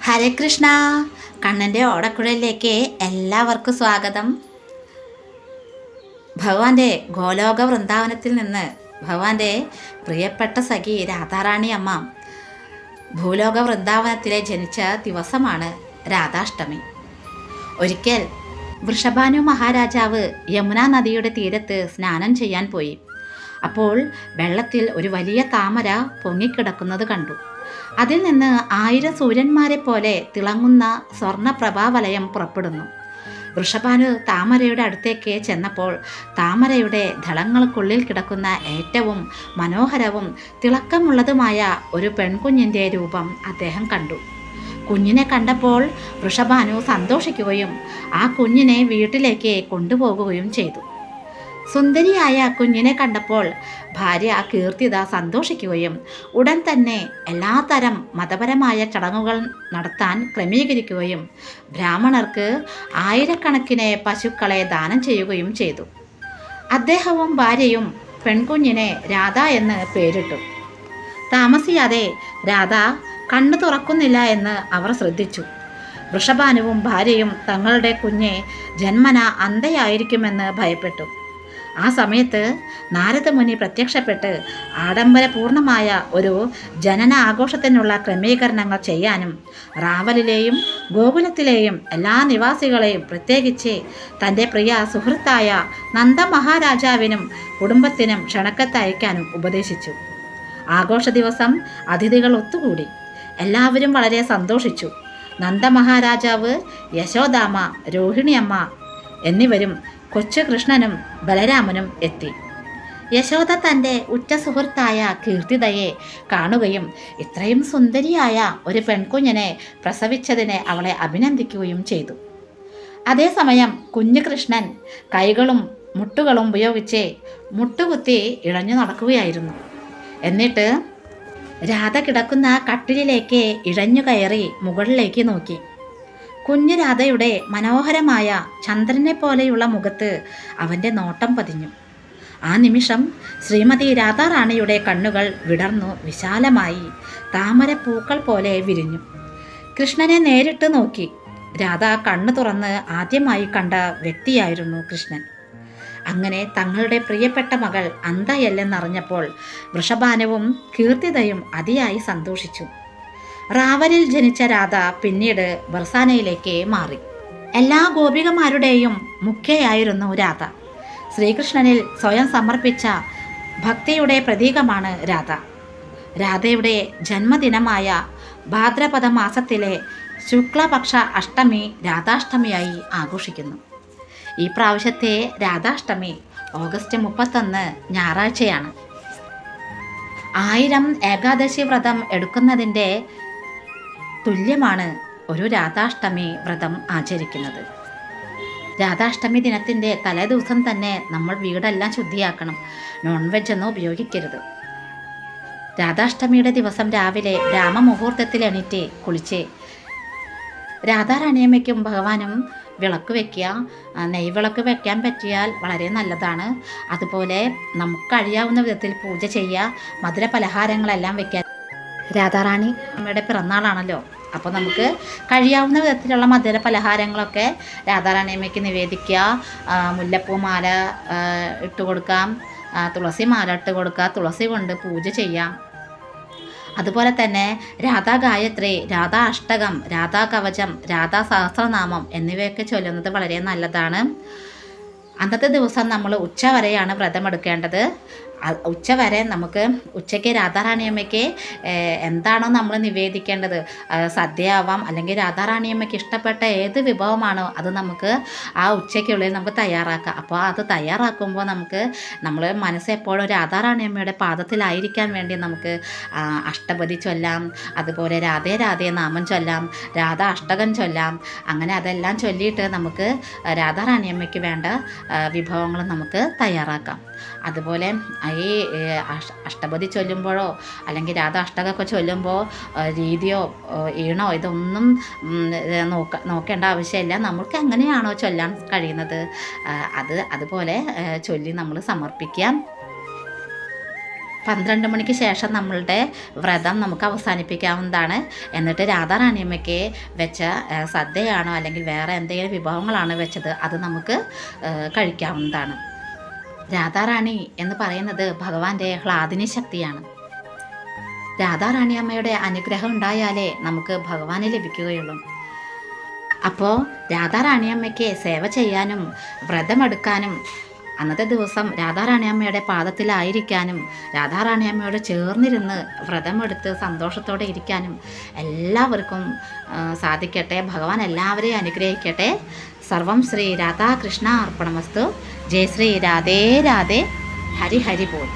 ഹരേ കൃഷ്ണ. കണ്ണൻ്റെ ഓടക്കുഴലിലേക്ക് എല്ലാവർക്കും സ്വാഗതം. ഭഗവാന്റെ ഗോലോക വൃന്ദാവനത്തിൽ നിന്ന് ഭഗവാന്റെ പ്രിയപ്പെട്ട സഖി രാധാറാണി അമ്മ ഭൂലോക വൃന്ദാവനത്തിലെ ജനിച്ച ദിവസമാണ് രാധാഷ്ടമി. ഒരിക്കൽ വൃഷഭാനു മഹാരാജാവ് യമുനാ നദിയുടെ തീരത്ത് സ്നാനം ചെയ്യാൻ പോയി. അപ്പോൾ വെള്ളത്തിൽ ഒരു വലിയ താമര പൊങ്ങിക്കിടക്കുന്നത് കണ്ടു. അതിൽ നിന്ന് 1000 സൂര്യന്മാരെ പോലെ തിളങ്ങുന്ന സ്വർണ്ണ പ്രഭാവലയം പുറപ്പെടുന്നു. വൃഷഭാനു താമരയുടെ അടുത്തേക്ക് ചെന്നപ്പോൾ താമരയുടെ ദളങ്ങൾക്കുള്ളിൽ കിടക്കുന്ന ഏറ്റവും മനോഹരവും തിളക്കമുള്ളതുമായ ഒരു പെൺകുഞ്ഞിൻ്റെ രൂപം അദ്ദേഹം കണ്ടു. കുഞ്ഞിനെ കണ്ടപ്പോൾ വൃഷഭാനു സന്തോഷിക്കുകയും ആ കുഞ്ഞിനെ വീട്ടിലേക്ക് കൊണ്ടുപോകുകയും ചെയ്തു. സുന്ദരിയായ കുഞ്ഞിനെ കണ്ടപ്പോൾ ഭാര്യ കീർത്തിത സന്തോഷിക്കുകയും ഉടൻ തന്നെ എല്ലാത്തരം മതപരമായ ചടങ്ങുകൾ നടത്താൻ ക്രമീകരിക്കുകയും ബ്രാഹ്മണർക്ക് 1000കണക്കിന് പശുക്കളെ ദാനം ചെയ്യുകയും ചെയ്തു. അദ്ദേഹവും ഭാര്യയും പെൺകുഞ്ഞിനെ രാധ എന്ന് പേരിട്ടു. താമസിയാതെ രാധ കണ്ണു തുറക്കുന്നില്ല എന്ന് അവർ ശ്രദ്ധിച്ചു. വൃഷഭാനുവും ഭാര്യയും തങ്ങളുടെ കുഞ്ഞെ ജന്മന അന്ധയായിരിക്കുമെന്ന് ഭയപ്പെട്ടു. ആ സമയത്ത് നാരദമുനി പ്രത്യക്ഷപ്പെട്ട് ആഡംബരപൂർണമായ ഒരു ജനന ആഘോഷത്തിനുള്ള ക്രമീകരണങ്ങൾ ചെയ്യാനും റാവലിലെയും ഗോകുലത്തിലെയും എല്ലാ നിവാസികളെയും പ്രത്യേകിച്ച് തൻ്റെ പ്രിയ സുഹൃത്തായ നന്ദമഹാരാജാവിനും കുടുംബത്തിനും ക്ഷണക്കത്തയക്കാനും ഉപദേശിച്ചു. ആഘോഷ ദിവസം അതിഥികൾ ഒത്തുകൂടി. എല്ലാവരും വളരെ സന്തോഷിച്ചു. നന്ദമഹാരാജാവ്, യശോദാമ്മ, രോഹിണിയമ്മ എന്നിവരും കൊച്ചു കൃഷ്ണനും ബലരാമനും എത്തി. യശോദ തൻ്റെ ഉറ്റ സുഹൃത്തായ കീർത്തിതയെ കാണുകയും ഇത്രയും സുന്ദരിയായ ഒരു പെൺകുഞ്ഞിനെ പ്രസവിച്ചതിനെ അവളെ അഭിനന്ദിക്കുകയും ചെയ്തു. അതേസമയം കുഞ്ഞു കൃഷ്ണൻ കൈകളും മുട്ടുകളും ഉപയോഗിച്ച് മുട്ടുകുത്തി ഇഴഞ്ഞു നടക്കുകയായിരുന്നു. എന്നിട്ട് രാധ കിടക്കുന്ന കട്ടിലിലേക്ക് ഇഴഞ്ഞു കയറി മുകളിലേക്ക് നോക്കി. കുഞ്ഞു രാധയുടെ മനോഹരമായ ചന്ദ്രനെ പോലെയുള്ള മുഖത്ത് അവൻ്റെ നോട്ടം പതിഞ്ഞു. ആ നിമിഷം ശ്രീമതി രാധാറാണിയുടെ കണ്ണുകൾ വിടർന്നു വിശാലമായി താമരപ്പൂക്കൾ പോലെ വിരിഞ്ഞു. കൃഷ്ണനെ നേരിട്ട് നോക്കി. രാധ കണ്ണു തുറന്ന് ആദ്യമായി കണ്ട വ്യക്തിയായിരുന്നു കൃഷ്ണൻ. അങ്ങനെ തങ്ങളുടെ പ്രിയപ്പെട്ട മകൾ അന്ധയല്ലെന്നറിഞ്ഞപ്പോൾ വൃഷഭാനുവും കീർത്തിതയും അതിയായി സന്തോഷിച്ചു. റാവലിൽ ജനിച്ച രാധ പിന്നീട് ബർസാനയിലേക്ക് മാറി. എല്ലാ ഗോപികമാരുടെയും മുഖ്യയായിരുന്നു രാധ. ശ്രീകൃഷ്ണനിൽ സ്വയം സമർപ്പിച്ച ഭക്തിയുടെ പ്രതീകമാണ് രാധ. രാധയുടെ ജന്മദിനമായ ഭാദ്രപദ മാസത്തിലെ ശുക്ലപക്ഷ അഷ്ടമി രാധാഷ്ടമിയായി ആഘോഷിക്കുന്നു. ഈ പ്രാവശ്യത്തെ രാധാഷ്ടമി ഓഗസ്റ്റ് 31 ഞായറാഴ്ചയാണ്. 1000 ഏകാദശി വ്രതം എടുക്കുന്നതിൻ്റെ തുല്യമാണ് ഒരു രാധാഷ്ടമി വ്രതം ആചരിക്കുന്നത്. രാധാഷ്ടമി ദിനത്തിൻ്റെ തലേദിവസം തന്നെ നമ്മൾ വീടെല്ലാം ശുദ്ധിയാക്കണം. നോൺ വെജ് ഒന്നും ഉപയോഗിക്കരുത്. രാധാഷ്ടമിയുടെ ദിവസം രാവിലെ ബ്രാഹ്മമുഹൂർത്തത്തിൽ എണീറ്റ് കുളിച്ച് രാധാറാണിയമ്മയ്ക്കും ഭഗവാനും വിളക്ക് വയ്ക്കുക. നെയ്വിളക്ക് വയ്ക്കാൻ പറ്റിയാൽ വളരെ നല്ലതാണ്. അതുപോലെ നമുക്ക് കഴിയാവുന്ന വിധത്തിൽ പൂജ ചെയ്യുക. മധുര പലഹാരങ്ങളെല്ലാം വയ്ക്കുക. രാധാറാണി അമ്മയുടെ പിറന്നാളാണല്ലോ, അപ്പോൾ നമുക്ക് കഴിയാവുന്ന വിധത്തിലുള്ള മധുര പലഹാരങ്ങളൊക്കെ രാധാറാണിയമ്മയ്ക്ക് നിവേദിക്കുക. മുല്ലപ്പൂ മാല ഇട്ട് കൊടുക്കാം, തുളസി മാല ഇട്ട് കൊടുക്കുക, തുളസി കൊണ്ട് പൂജ ചെയ്യാം. അതുപോലെ തന്നെ രാധാ ഗായത്രി, രാധാ അഷ്ടകം, രാധാ കവചം, രാധാ സഹസ്രനാമം എന്നിവയൊക്കെ ചൊല്ലുന്നത് വളരെ നല്ലതാണ്. അന്നത്തെ ദിവസം നമ്മൾ ഉച്ച വരെയാണ് വ്രതമെടുക്കേണ്ടത്. ഉച്ചവരെ നമുക്ക് ഉച്ചയ്ക്ക് രാധാറാണിയമ്മയ്ക്ക് എന്താണോ നമ്മൾ നിവേദിക്കേണ്ടത്, സദ്യ ആവാം, അല്ലെങ്കിൽ രാധാറാണിയമ്മയ്ക്ക് ഇഷ്ടപ്പെട്ട ഏത് വിഭവമാണോ അത് നമുക്ക് ആ ഉച്ചയ്ക്കുള്ളിൽ നമുക്ക് തയ്യാറാക്കാം. അപ്പോൾ അത് തയ്യാറാക്കുമ്പോൾ നമ്മൾ മനസ്സ് എപ്പോഴും രാധാറാണിയമ്മയുടെ പാദത്തിലായിരിക്കാൻ വേണ്ടി നമുക്ക് അഷ്ടപതി ചൊല്ലാം, അതുപോലെ രാധേ രാധേ നാമം ചൊല്ലാം, രാധാ അഷ്ടകം ചൊല്ലാം. അങ്ങനെ അതെല്ലാം ചൊല്ലിയിട്ട് നമുക്ക് രാധാറാണിയമ്മയ്ക്ക് വേണ്ട വിഭവങ്ങൾ നമുക്ക് തയ്യാറാക്കാം. അതുപോലെ ഈ അഷ്ടപതി ചൊല്ലുമ്പോഴോ അല്ലെങ്കിൽ രാധ അഷ്ടകമൊക്കെ ചൊല്ലുമ്പോൾ രീതിയോ ഈണോ ഇതൊന്നും നോക്കേണ്ട ആവശ്യമില്ല. നമുക്ക് എങ്ങനെയാണോ ചൊല്ലാൻ കഴിയുന്നത് അതുപോലെ ചൊല്ലി നമ്മൾ സമർപ്പിക്കാം. 12 മണിക്ക് ശേഷം നമ്മളുടെ വ്രതം നമുക്ക് അവസാനിപ്പിക്കാവുന്നതാണ്. എന്നിട്ട് രാധാറാണിയമ്മയ്ക്ക് വെച്ച സദ്യയാണോ അല്ലെങ്കിൽ വേറെ എന്തെങ്കിലും വിഭവങ്ങളാണോ വെച്ചത് അത് നമുക്ക് കഴിക്കാവുന്നതാണ്. രാധാറാണി എന്ന് പറയുന്നത് ഭഗവാന്റെ ഹ്ലാദിനി ശക്തിയാണ്. രാധാറാണിയമ്മയുടെ അനുഗ്രഹം ഉണ്ടായാലേ നമുക്ക് ഭഗവാനെ ലഭിക്കുകയുള്ളൂ. അപ്പോൾ രാധാറാണിയമ്മയ്ക്ക് സേവ ചെയ്യാനും വ്രതമെടുക്കാനും അന്നത്തെ ദിവസം രാധാറാണിയമ്മയുടെ പാദത്തിലായിരിക്കാനും രാധാറാണിയമ്മയോട് ചേർന്നിരുന്ന് വ്രതമെടുത്ത് സന്തോഷത്തോടെ ഇരിക്കാനും എല്ലാവർക്കും സാധിക്കട്ടെ. ഭഗവാൻ എല്ലാവരെയും അനുഗ്രഹിക്കട്ടെ. സർവം ശ്രീ രാധാകൃഷ്ണ അർപ്പണമസ്തു. ജയ ശ്രീ രാധേ രാധേ. ഹരി ഹരി ബോൾ.